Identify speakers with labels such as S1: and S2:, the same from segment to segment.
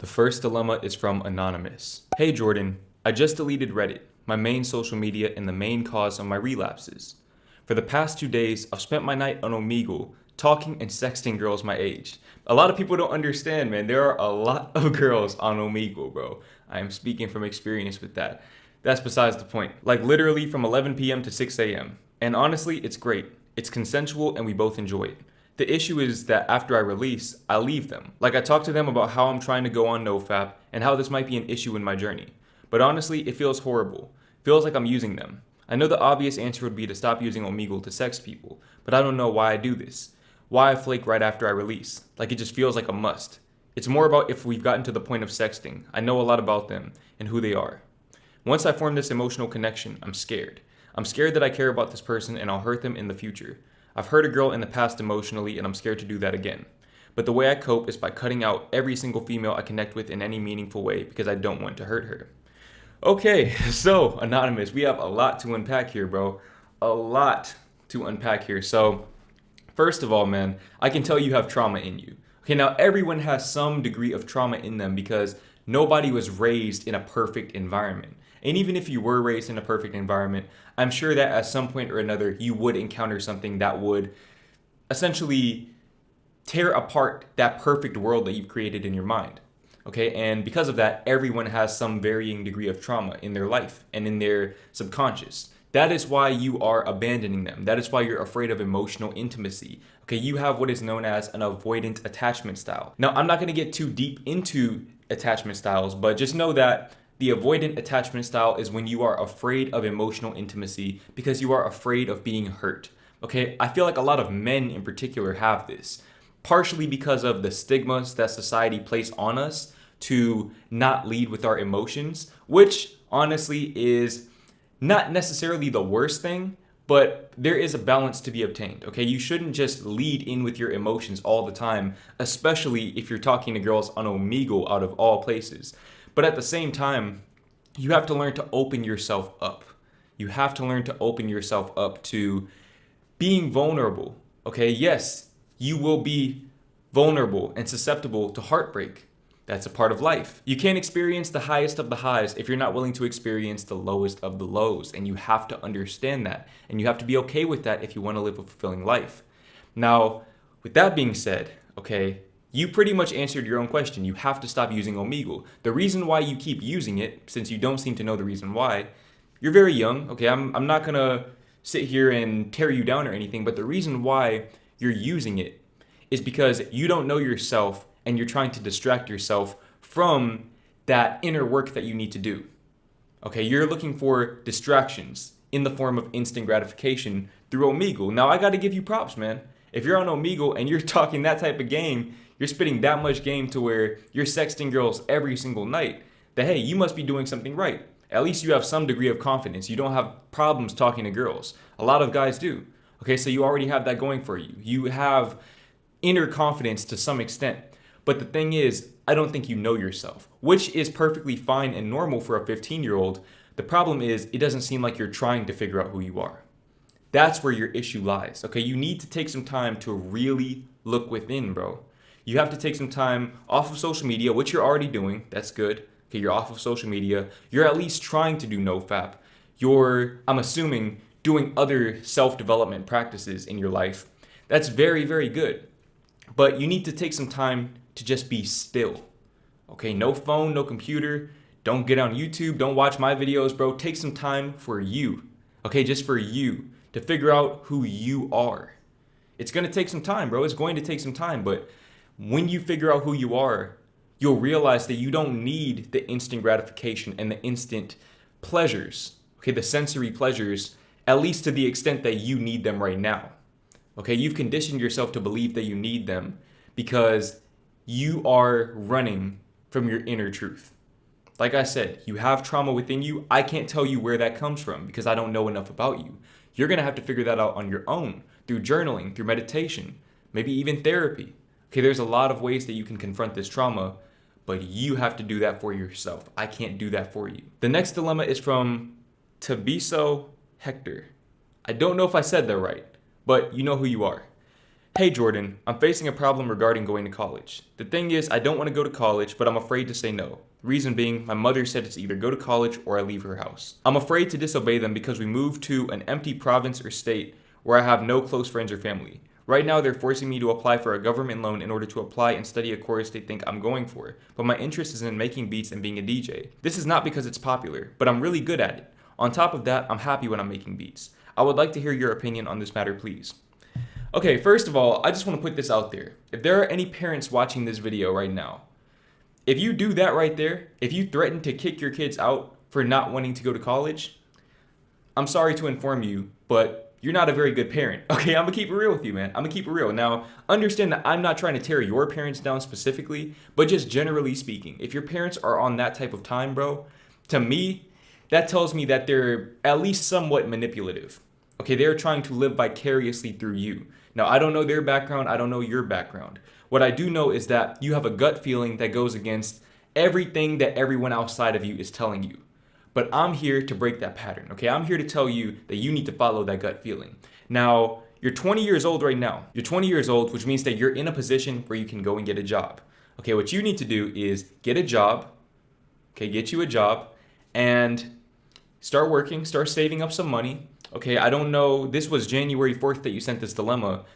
S1: The first dilemma is from Anonymous. Hey Jordan, I just deleted Reddit, my main social media and the main cause of my relapses. For the past 2 days, I've spent my night on Omegle talking and sexting girls my age. A lot of people don't understand, man. There are a lot of girls on Omegle, bro. I am speaking from experience with that. That's besides the point. Like literally from 11 p.m. to 6 a.m. And honestly, it's great. It's consensual and we both enjoy it. The issue is that after I release, I leave them. Like I talk to them about how I'm trying to go on NoFap and how this might be an issue in my journey. But honestly, it feels horrible. Feels like I'm using them. I know the obvious answer would be to stop using Omegle to sex people, but I don't know why I do this. Why I flake right after I release. Like it just feels like a must. It's more about if we've gotten to the point of sexting. I know a lot about them and who they are. Once I form this emotional connection, I'm scared. I'm scared that I care about this person and I'll hurt them in the future. I've hurt a girl in the past emotionally and I'm scared to do that again. But the way I cope is by cutting out every single female I connect with in any meaningful way because I don't want to hurt her. Okay, so Anonymous, we have a lot to unpack here, bro. A lot to unpack here. So, first of all, man, I can tell you have trauma in you. Okay, now everyone has some degree of trauma in them because nobody was raised in a perfect environment. And even if you were raised in a perfect environment, I'm sure that at some point or another you would encounter something that would essentially tear apart that perfect world that you've created in your mind. Okay, and because of that, everyone has some varying degree of trauma in their life and in their subconscious. That is why you are abandoning them. That is why you're afraid of emotional intimacy. Okay, you have what is known as an avoidant attachment style. Now, I'm not going to get too deep into attachment styles, but just know that the avoidant attachment style is when you are afraid of emotional intimacy because you are afraid of being hurt. Okay, I feel like a lot of men in particular have this, partially because of the stigmas that society places on us to not lead with our emotions, which honestly is not necessarily the worst thing, but there is a balance to be obtained. Okay, you shouldn't just lead in with your emotions all the time, especially if you're talking to girls on Omegle out of all places. But at the same time, you have to learn to open yourself up. You have to learn to open yourself up to being vulnerable. Okay, yes, you will be vulnerable and susceptible to heartbreak. That's a part of life. You can't experience the highest of the highs if you're not willing to experience the lowest of the lows. And you have to understand that. And you have to be okay with that if you want to live a fulfilling life. Now, with that being said, okay, you pretty much answered your own question. You have to stop using Omegle. The reason why you keep using it, since you don't seem to know the reason why, you're very young. Okay, I'm not going to sit here and tear you down or anything, but the reason why you're using it is because you don't know yourself and you're trying to distract yourself from that inner work that you need to do. Okay, you're looking for distractions in the form of instant gratification through Omegle. Now, I got to give you props, man. If you're on Omegle and you're talking that type of game, you're spitting that much game to where you're sexting girls every single night, that hey, you must be doing something right. At least you have some degree of confidence. You don't have problems talking to girls. A lot of guys do. Okay, so you already have that going for you. You have inner confidence to some extent. But the thing is, I don't think you know yourself, which is perfectly fine and normal for a 15-year-old. The problem is, it doesn't seem like you're trying to figure out who you are. That's where your issue lies. Okay, you need to take some time to really look within, bro. You have to take some time off of social media, which you're already doing. That's good. Okay, you're off of social media. You're at least trying to do NoFap. You're, I'm assuming, doing other self-development practices in your life. That's very, very good. But you need to take some time to just be still. Okay, no phone, no computer. Don't get on YouTube. Don't watch my videos, bro. Take some time for you. Okay, just for you to figure out who you are. It's going to take some time, bro. It's going to take some time. But when you figure out who you are, you'll realize that you don't need the instant gratification and the instant pleasures. Okay, the sensory pleasures, at least to the extent that you need them right now. Okay, you've conditioned yourself to believe that you need them because you are running from your inner truth. Like I said, you have trauma within you. I can't tell you where that comes from because I don't know enough about you. You're going to have to figure that out on your own through journaling, through meditation, maybe even therapy. Okay, there's a lot of ways that you can confront this trauma, but you have to do that for yourself. I can't do that for you. The next dilemma is from Tabiso Hector. I don't know if I said that right, but you know who you are. Hey Jordan, I'm facing a problem regarding going to college. The thing is, I don't want to go to college, but I'm afraid to say no. Reason being, my mother said it's either go to college or I leave her house. I'm afraid to disobey them because we moved to an empty province or state where I have no close friends or family. Right now, they're forcing me to apply for a government loan in order to apply and study a course they think I'm going for, but my interest is in making beats and being a DJ. This is not because it's popular, but I'm really good at it. On top of that, I'm happy when I'm making beats. I would like to hear your opinion on this matter, please. Okay, first of all, I just want to put this out there. If there are any parents watching this video right now, if you do that right there, if you threaten to kick your kids out for not wanting to go to college, I'm sorry to inform you, but you're not a very good parent. Okay, I'm gonna keep it real with you, man. I'm gonna keep it real. Now, understand that I'm not trying to tear your parents down specifically, but just generally speaking, if your parents are on that type of time, bro, to me, that tells me that they're at least somewhat manipulative. Okay, they're trying to live vicariously through you. Now, I don't know their background, I don't know your background. What I do know is that you have a gut feeling that goes against everything that everyone outside of you is telling you. But I'm here to break that pattern, okay? I'm here to tell you that you need to follow that gut feeling. Now, you're 20 years old right now. You're 20 years old, which means that you're in a position where you can go and get a job. Okay, what you need to do is get a job, okay, get you a job, and start working, start saving up some money. Okay, I don't know, this was January 4th that you sent this dilemma.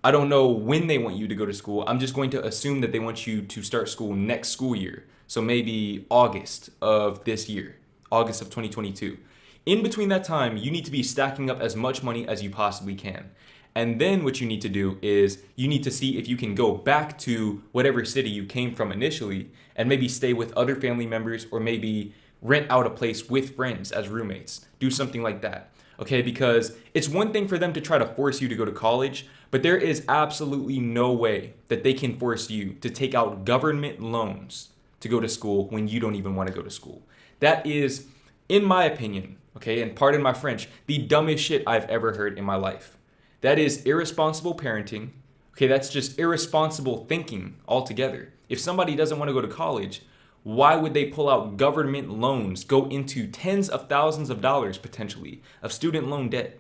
S1: I don't know when they want you to go to school. I'm just going to assume that they want you to start school next school year. So maybe August of this year, August of 2022. In between that time, you need to be stacking up as much money as you possibly can. And then what you need to do is you need to see if you can go back to whatever city you came from initially and maybe stay with other family members or maybe rent out a place with friends as roommates. Do something like that. Okay, because it's one thing for them to try to force you to go to college, but there is absolutely no way that they can force you to take out government loans to go to school when you don't even want to go to school. That is, in my opinion, okay, and pardon my French, the dumbest shit I've ever heard in my life. That is irresponsible parenting. Okay, that's just irresponsible thinking altogether. If somebody doesn't want to go to college, why would they pull out government loans, go into tens of thousands of dollars potentially of student loan debt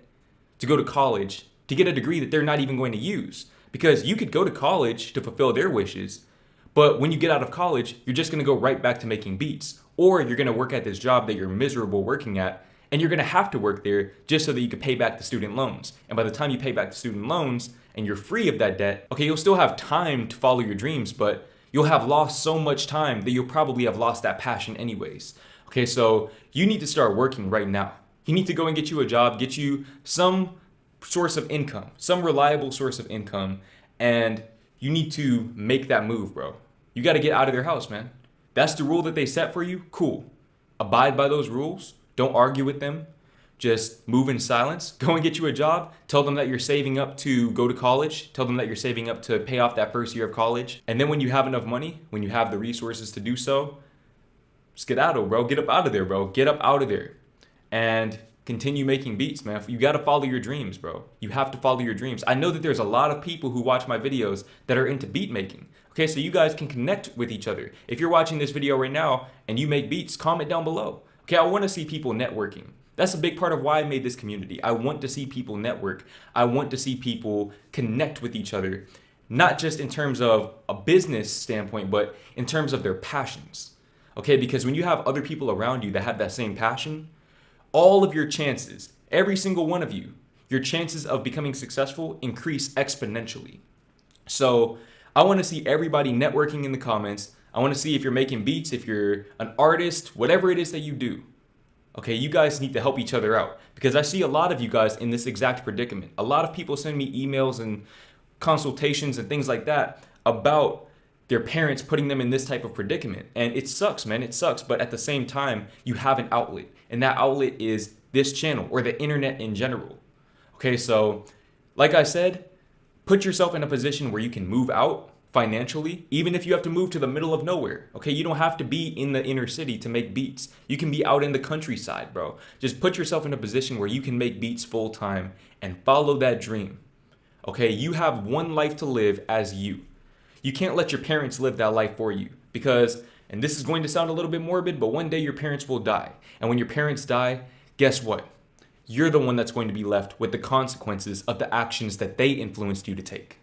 S1: to go to college to get a degree that they're not even going to use? Because you could go to college to fulfill their wishes, but when you get out of college, you're just going to go right back to making beats. Or you're going to work at this job that you're miserable working at, and you're going to have to work there just so that you can pay back the student loans. And by the time you pay back the student loans and you're free of that debt, okay, you'll still have time to follow your dreams, but you'll have lost so much time that you'll probably have lost that passion anyways. Okay, so you need to start working right now. You need to go and get you a job, get you some source of income, some reliable source of income, and you need to make that move, bro. You got to get out of their house, man. That's the rule that they set for you? Cool. Abide by those rules. Don't argue with them. Just move in silence. Go and get you a job. Tell them that you're saving up to go to college. Tell them that you're saving up to pay off that first year of college. And then when you have enough money, when you have the resources to do so, skedaddle, bro. Get up out of there, bro. Get up out of there. And continue making beats, man. You got to follow your dreams, bro. You have to follow your dreams. I know that there's a lot of people who watch my videos that are into beat making. Okay, so you guys can connect with each other. If you're watching this video right now and you make beats, comment down below. Okay, I want to see people networking. That's a big part of why I made this community. I want to see people network. I want to see people connect with each other, not just in terms of a business standpoint, but in terms of their passions. Okay, because when you have other people around you that have that same passion, all of your chances, every single one of you, your chances of becoming successful increase exponentially. So I want to see everybody networking in the comments. I want to see if you're making beats, if you're an artist, whatever it is that you do. Okay, you guys need to help each other out because I see a lot of you guys in this exact predicament. A lot of people send me emails and consultations and things like that about their parents putting them in this type of predicament. And it sucks, man, it sucks. But at the same time, you have an outlet, and that outlet is this channel or the internet in general. Okay, so like I said, put yourself in a position where you can move out financially, even if you have to move to the middle of nowhere. Okay, you don't have to be in the inner city to make beats. You can be out in the countryside, bro. Just put yourself in a position where you can make beats full time and follow that dream. Okay, you have one life to live as you. You can't let your parents live that life for you because, and this is going to sound a little bit morbid, but one day your parents will die. And when your parents die, guess what? You're the one that's going to be left with the consequences of the actions that they influenced you to take.